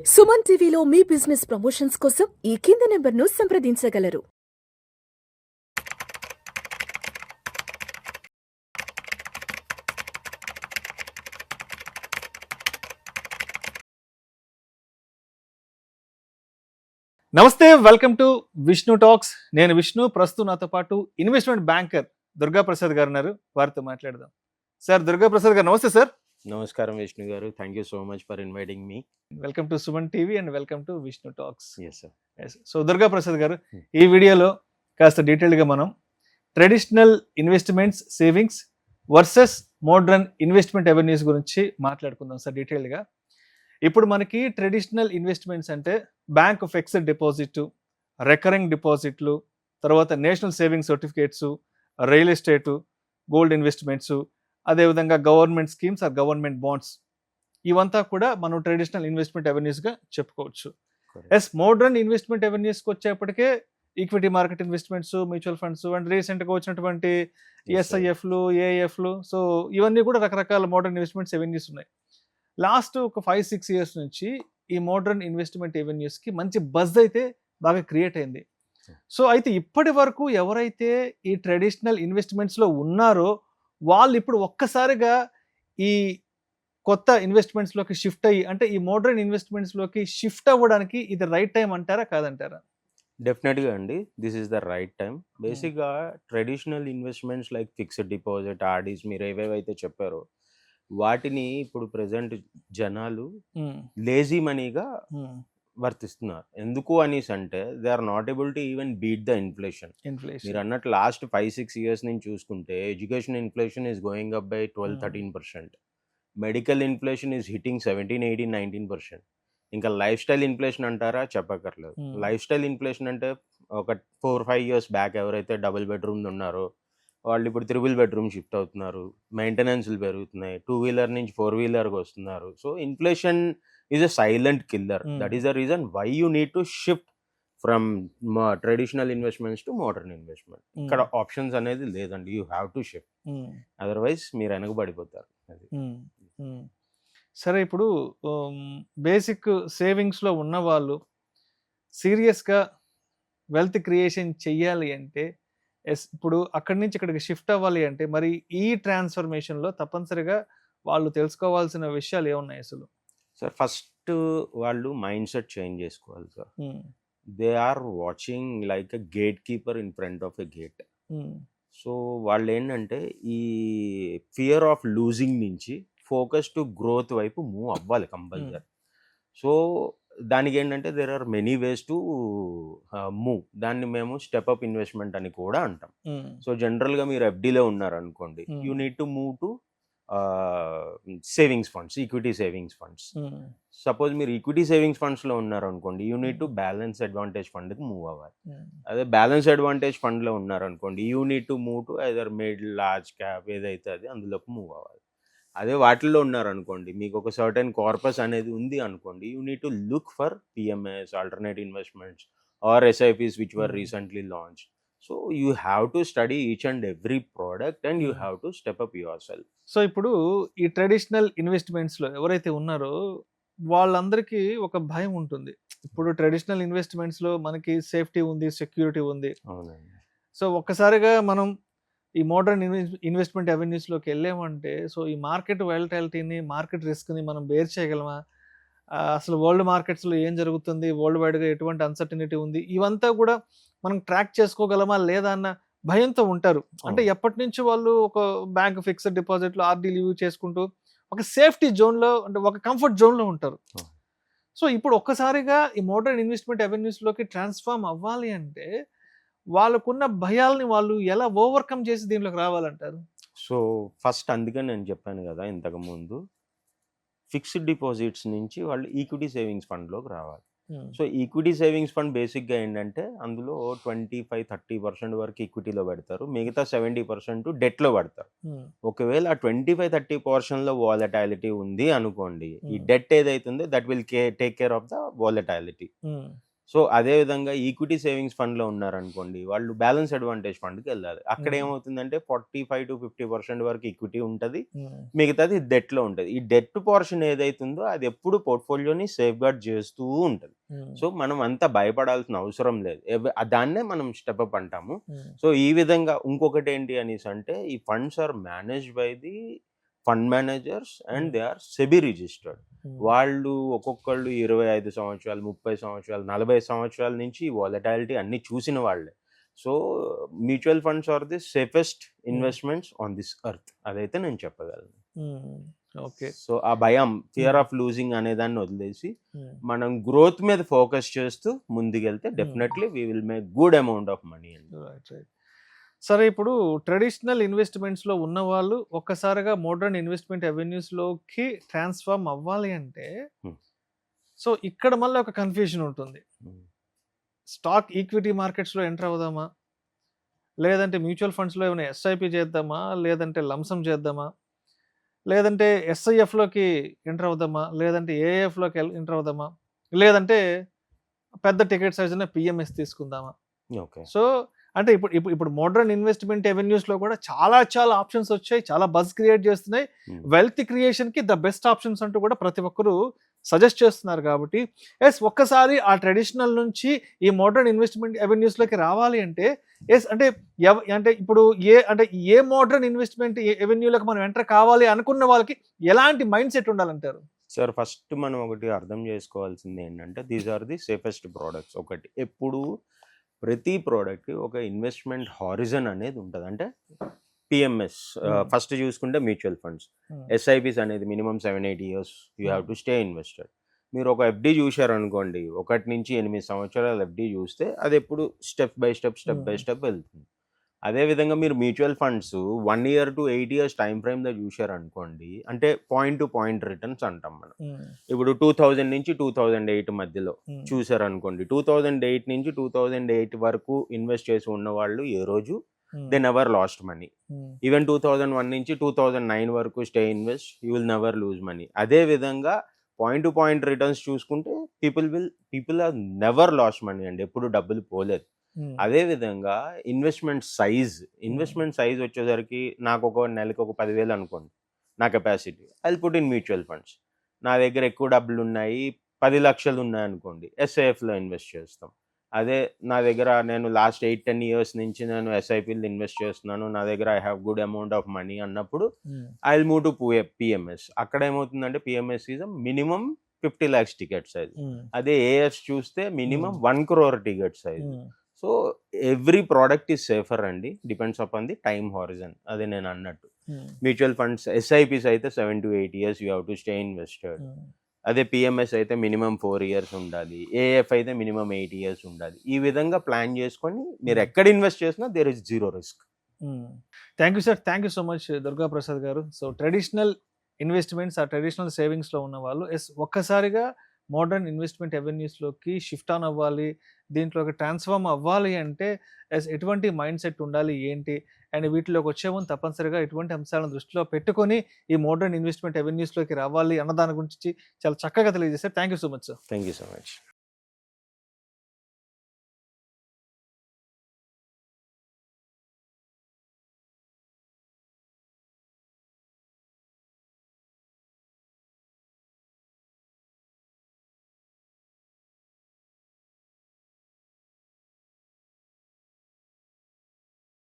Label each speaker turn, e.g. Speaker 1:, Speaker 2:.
Speaker 1: సుమన్ టీవీలో మీ business promotions కోసం ఈ కింది నెంబర్ను సంప్రదించగలరు.
Speaker 2: నమస్తే, వెల్కమ్ టు విష్ణు టాక్స్. నేను విష్ణు. ప్రస్తుతం నాతో పాటు ఇన్వెస్ట్మెంట్ బ్యాంకర్ దుర్గా ప్రసాద్ గారు ఉన్నారు. వారితో మాట్లాడదాం. సార్, దుర్గా ప్రసాద్ గారు నమస్తే సార్.
Speaker 3: నమస్కారం Vishnu garu, thank you so much for inviting మీ.
Speaker 2: Welcome to Suman TV and welcome to Vishnu talks.
Speaker 3: Yes sir.
Speaker 2: So Durga Prasad garu, ఈ వీడియోలో కాస్త డీటెయిల్గా మనం traditional investments savings versus modern investment avenues గురించి మాట్లాడుకుందాం సార్ డీటెయిల్గా. ఇప్పుడు మనకి ట్రెడిషనల్ ఇన్వెస్ట్మెంట్స్ అంటే బ్యాంక్ ఫిక్స్డ్ డిపాజిట్, రికరింగ్ డిపాజిట్లు, తర్వాత national saving certificates, real estate, gold investments, అదేవిధంగా government schemes or government bonds, ఇవంతా కూడా మనం ట్రెడిషనల్ ఇన్వెస్ట్మెంట్ అవెన్యూస్గా చెప్పుకోవచ్చు. ఎస్, మోడ్రన్ ఇన్వెస్ట్మెంట్ అవెన్యూస్కి వచ్చేప్పటికే equity market investments, mutual funds and రీసెంట్గా వచ్చినటువంటి ఎస్ఐఎఫ్లు, ఏఐఎఫ్లు, సో ఇవన్నీ కూడా రకరకాల మోడ్రన్ ఇన్వెస్ట్మెంట్స్ అవెన్యూస్ ఉన్నాయి. లాస్ట్ ఒక 5-6 ఇయర్స్ నుంచి ఈ మోడ్రన్ ఇన్వెస్ట్మెంట్ ఎవెన్యూస్కి మంచి బజ్ అయితే బాగా క్రియేట్ అయింది. సో అయితే ఇప్పటి వరకు ఎవరైతే ఈ ట్రెడిషనల్ ఇన్వెస్ట్మెంట్స్లో ఉన్నారో వాళ్ళు ఇప్పుడు ఒక్కసారిగా ఈ కొత్త ఇన్వెస్ట్మెంట్స్లోకి షిఫ్ట్ అయ్యి, అంటే ఈ మోడ్రన్ ఇన్వెస్ట్మెంట్స్లోకి షిఫ్ట్ అవ్వడానికి ఇది రైట్ టైం అంటారా కాదంటారా?
Speaker 3: డెఫినెట్గా అండి, this is the right time. బేసిక్గా traditional investments like fixed deposit, RDs, మీరు ఏవేవైతే చెప్పారో వాటిని ఇప్పుడు ప్రజెంట్ జనాలు లేజీ మనీగా వర్తిస్తున్నారు. ఎందుకు అనేసి అంటే they are not able to even beat the inflation. మీరు అన్నట్టు లాస్ట్ 5-6 ఇయర్స్ నుంచి చూసుకుంటే education inflation is going up by 12-13%. Medical inflation is hitting 17-18-19%. ఇంకా లైఫ్ స్టైల్ ఇన్ఫ్లేషన్ అంటారా, చెప్పక్కర్లేదు. లైఫ్ స్టైల్ ఇన్ఫ్లేషన్ అంటే ఒక 4-5 ఇయర్స్ బ్యాక్ ఎవరైతే డబుల్ బెడ్రూమ్ ఉన్నారో వాళ్ళు ఇప్పుడు 3 బెడ్రూమ్ షిఫ్ట్ అవుతున్నారు. మెయింటెనెన్స్లు పెరుగుతున్నాయి. 2 వీలర్ నుంచి 4 వీలర్కి వస్తున్నారు. So inflation is a silent killer. That is the reason why you need to shift from traditional investments to modern investment. ఇక్కడ ఆప్షన్స్ అనేది లేదండి, you have to shift, otherwise మీరు వెనకబడిపోతారు. అది
Speaker 2: సరే, ఇప్పుడు బేసిక్ సేవింగ్స్లో ఉన్న వాళ్ళు సీరియస్గా వెల్త్ క్రియేషన్ చెయ్యాలి అంటే, ఇప్పుడు అక్కడి నుంచి ఇక్కడికి షిఫ్ట్ అవ్వాలి అంటే, మరి ఈ ట్రాన్స్ఫర్మేషన్లో తప్పనిసరిగా వాళ్ళు తెలుసుకోవాల్సిన విషయాలు ఏమున్నాయి అసలు?
Speaker 3: సార్, ఫస్ట్ వాళ్ళు మైండ్ సెట్ చేంజ్ చేసుకోవాలి sir. They are watching like a gatekeeper in front of a gate. So వాళ్ళు ఏంటంటే ఈ ఫియర్ ఆఫ్ లూజింగ్ నుంచి ఫోకస్ టు గ్రోత్ వైపు మూవ్ అవ్వాలి కంపల్సరీ. సో దానికి ఏంటంటే there are many ways to move. దాన్ని మేము స్టెప్ అప్ ఇన్వెస్ట్మెంట్ అని కూడా అంటాం. సో జనరల్గా మీరు ఎఫ్డీలో ఉన్నారనుకోండి, you need to move to savings funds, equity savings funds. Suppose మీరు ఈక్విటీ సేవింగ్స్ ఫండ్స్లో ఉన్నారనుకోండి, you need to balance advantage ఫండ్కి మూవ్ అవ్వాలి. అదే బ్యాలెన్స్ అడ్వాంటేజ్ ఫండ్లో ఉన్నారనుకోండి, you need to move to either mid, large cap ఏదైతే అది అందులోకి మూవ్ అవ్వాలి. అదే వాటిల్లో ఉన్నారనుకోండి, మీకు ఒక సర్టెన్ కార్పస్ అనేది ఉంది అనుకోండి, you need to look for PMS, alternate investments or SIPs which were recently launch. So you have to study each and every product and you have to step up yourself.
Speaker 2: So ఇప్పుడు ఈ traditional ఇన్వెస్ట్మెంట్స్లో ఎవరైతే ఉన్నారో వాళ్ళందరికీ ఒక భయం ఉంటుంది. ఇప్పుడు traditional ఇన్వెస్ట్మెంట్స్లో మనకి సేఫ్టీ ఉంది, సెక్యూరిటీ ఉంది.
Speaker 3: అవునండి.
Speaker 2: సో ఒక్కసారిగా మనం ఈ మోడర్న్ ఇన్వెస్ట్మెంట్ అవెన్యూస్లోకి వెళ్ళామంటే, సో ఈ మార్కెట్ వాలటాలిటీని, మార్కెట్ రిస్క్ని మనం బేర్ చేయగలమా? అసలు వరల్డ్ మార్కెట్స్లో ఏం జరుగుతుంది, వరల్డ్ వైడ్గా ఎటువంటి అన్సర్టనిటీ ఉంది, ఇవంతా కూడా మనం ట్రాక్ చేసుకోగలమా లేదా అన్న భయంతో ఉంటారు. అంటే ఎప్పటి నుంచి వాళ్ళు ఒక బ్యాంక్ ఫిక్స్డ్ డిపాజిట్లో ఆర్డీలు యూజ్ చేసుకుంటూ ఒక సేఫ్టీ జోన్లో, అంటే ఒక కంఫర్ట్ జోన్లో ఉంటారు. సో ఇప్పుడు ఒక్కసారిగా ఈ మోడర్న్ ఇన్వెస్ట్మెంట్ అవెన్యూస్లోకి ట్రాన్స్ఫార్మ్ అవ్వాలి అంటే వాళ్ళకున్న భయాల్ని వాళ్ళు ఎలా ఓవర్కమ్ చేసి దీనిలోకి రావాలంటారు?
Speaker 3: సో ఫస్ట్ అందుకని నేను చెప్పాను కదా ఇంతకుముందు, ఫిక్స్డ్ డిపాజిట్స్ నుంచి వాళ్ళు ఈక్విటీ సేవింగ్స్ ఫండ్లోకి రావాలి. సో ఈక్విటీ సేవింగ్స్ ఫండ్ బేసిక్గా ఏంటంటే అందులో 25-30% వరకు ఈక్విటీలో పెడతారు, మిగతా 70% డెట్లో పెడతారు. ఒకవేళ ఆ 25-30%లో వాలటాలిటీ ఉంది అనుకోండి, ఈ డెట్ ఏదైతుందో that will take care of the volatility. So అదేవిధంగా ఈక్విటీ సేవింగ్స్ ఫండ్లో ఉన్నారనుకోండి, వాళ్ళు బ్యాలెన్స్ అడ్వాంటేజ్ ఫండ్కి వెళ్ళాలి. అక్కడ ఏమవుతుందంటే 45-50% వరకు ఈక్విటీ ఉంటుంది, మిగతాది డెట్లో ఉంటుంది. ఈ డెట్ పోర్షన్ ఏదైతుందో అది ఎప్పుడు పోర్ట్ఫోలియోని సేఫ్ గార్డ్ చేస్తూ ఉంటుంది. సో మనం అంత భయపడాల్సిన అవసరం లేదు. దాన్నే మనం స్టెప్అప్ అంటాము. సో ఈ విధంగా ఇంకొకటి ఏంటి అనేసి అంటే, ఈ funds are managed by the fund managers and they are SEBI registered. వాళ్ళు ఒక్కొక్కళ్ళు 25 సంవత్సరాలు, 30 సంవత్సరాలు, 40 సంవత్సరాల నుంచి వాలటాలిటీ అన్ని చూసిన వాళ్ళే. So mutual funds are the safest investments on this earth, అదైతే నేను చెప్పగలను.
Speaker 2: ఓకే.
Speaker 3: సో ఆ భయం, ఫియర్ ఆఫ్ లూజింగ్ అనే దాన్ని వదిలేసి మనం గ్రోత్ మీద ఫోకస్ చేస్తూ ముందుకెళ్తే definitely we will make good amount of money అండి.
Speaker 2: సరే, ఇప్పుడు ట్రెడిషనల్ ఇన్వెస్ట్మెంట్స్లో ఉన్న వాళ్ళు ఒక్కసారిగా మోడర్న్ ఇన్వెస్ట్మెంట్ అవెన్యూస్లోకి ట్రాన్స్ఫార్మ్ అవ్వాలి అంటే, సో ఇక్కడ మళ్ళీ ఒక కన్ఫ్యూజన్ ఉంటుంది. స్టాక్ ఈక్విటీ మార్కెట్స్లో ఎంటర్ అవుదామా, లేదంటే మ్యూచువల్ ఫండ్స్లో ఏమైనా ఎస్ఐపి చేద్దామా, లేదంటే లంసమ్ చేద్దామా, లేదంటే ఎస్ఐఎఫ్లోకి ఎంటర్ అవుదామా, లేదంటే ఏఎఫ్లోకి ఎంటర్ అవుదామా, లేదంటే పెద్ద టికెట్ సైజ్ ఉన్న పిఎంఎస్ తీసుకుందామా.
Speaker 3: ఓకే.
Speaker 2: సో అంటే ఇప్పుడు మోడర్న్ ఇన్వెస్ట్మెంట్ అవెన్యూస్లో కూడా చాలా ఆప్షన్స్ వచ్చాయి, చాలా బజ్ క్రియేట్ చేస్తున్నాయి. వెల్త్ క్రియేషన్కి ద బెస్ట్ ఆప్షన్స్ అంటూ కూడా ప్రతి ఒక్కరు సజెస్ట్ చేస్తున్నారు. కాబట్టి ఒక్కసారి ఆ ట్రెడిషనల్ నుంచి ఈ మోడర్న్ ఇన్వెస్ట్మెంట్ అవెన్యూస్లోకి రావాలి అంటే అంటే ఇప్పుడు ఏ మోడర్న్ ఇన్వెస్ట్మెంట్ అవెన్యూలోకి మనం ఎంటర్ కావాలి అనుకున్న వాళ్ళకి ఎలాంటి మైండ్ సెట్ ఉండాలంటారు?
Speaker 3: సార్, ఫస్ట్ మనం ఒకటి అర్థం చేసుకోవాల్సింది ఏంటంటే, these are the safest products. ఒకటి, ఎప్పుడు ప్రతి ప్రోడక్ట్కి ఒక ఇన్వెస్ట్మెంట్ హారిజన్ అనేది ఉంటుంది. అంటే పిఎంఎస్ ఫస్ట్ చూసుకుంటే మ్యూచువల్ ఫండ్స్, ఎస్ఐపిస్ అనేది minimum 7-8 years you have to stay invested. మీరు ఒక ఎఫ్డి చూశారనుకోండి, 1 నుంచి 8 సంవత్సరాల ఎఫ్డి చూస్తే అది ఎప్పుడు స్టెప్ బై స్టెప్ వెళ్తుంది. అదేవిధంగా మీరు mutual funds 1 year to 8 years time ఫ్రేమ్లో చూశారనుకోండి, అంటే పాయింట్ టు పాయింట్ రిటర్న్స్ అంటాం మనం. ఇప్పుడు 2000 నుంచి 2008 మధ్యలో చూశారనుకోండి, 2008 నుంచి 2008 వరకు ఇన్వెస్ట్ చేసి ఉన్న వాళ్ళు ఏ రోజు they never lost money. Even 2001 నుంచి 2009 వరకు stay invest, you will never lose money. అదే విధంగా పాయింట్ టు పాయింట్ రిటర్న్స్ చూసుకుంటే people are never lost money అండి, ఎప్పుడు డబ్బులు పోలేదు. అదే విధంగా ఇన్వెస్ట్మెంట్ సైజ్ వచ్చేసరికి నాకు ఒక నెలకి ఒక 10,000 అనుకోండి నా capacity, I will put in mutual funds. నా దగ్గర ఎక్కువ డబ్బులు ఉన్నాయి, 10 లక్షలు ఉన్నాయి అనుకోండి, ఎస్ఐఎఫ్లో ఇన్వెస్ట్ చేస్తాం. అదే నా దగ్గర నేను లాస్ట్ 8-10 years నుంచి నేను ఎస్ఐపిలో ఇన్వెస్ట్ చేస్తున్నాను, నా దగ్గర I have good amount of money అన్నప్పుడు I will move to PMS. అక్కడ ఏమవుతుందంటే PMS is minimum 50 lakhs ticket size. అదే ఏఎఫ్ చూస్తే minimum 1 crore ticket size. So every product is safer అండి, depends upon the time horizon. అదే నేను అన్నట్టు mutual funds, SIPs అయితే 7 to 8 years you have to stay invested. అదే PMS అయితే minimum 4 years ఉండాలి, ఏఎఫ్ అయితే మినిమం 8 years ఉండాలి. ఈ విధంగా ప్లాన్ చేసుకొని మీరు ఎక్కడ ఇన్వెస్ట్ చేసినా there is zero risk.
Speaker 2: Thank you sir, thank you so much Durga Prasad గారు. సో ట్రెడిషనల్ ఇన్వెస్ట్మెంట్స్, ఆ ట్రెడిషనల్ సేవింగ్స్లో ఉన్న వాళ్ళు ఒక్కసారిగా మోడర్న్ ఇన్వెస్ట్మెంట్ అవెన్యూస్లోకి షిఫ్ట్ ఆన్ అవ్వాలి, దీంట్లోకి ట్రాన్స్ఫార్మ్ అవ్వాలి అంటే ఎటువంటి మైండ్ సెట్ ఉండాలి ఏంటి, అండ్ వీటిలోకి వచ్చే ముందు తప్పనిసరిగా ఎటువంటి అంశాలను దృష్టిలో పెట్టుకొని ఈ మోడర్న్ ఇన్వెస్ట్మెంట్ అవెన్యూస్లోకి రావాలి అన్న దాని గురించి చాలా చక్కగా తెలియజేశారు. Thank you so much sir.
Speaker 3: Thank you so much.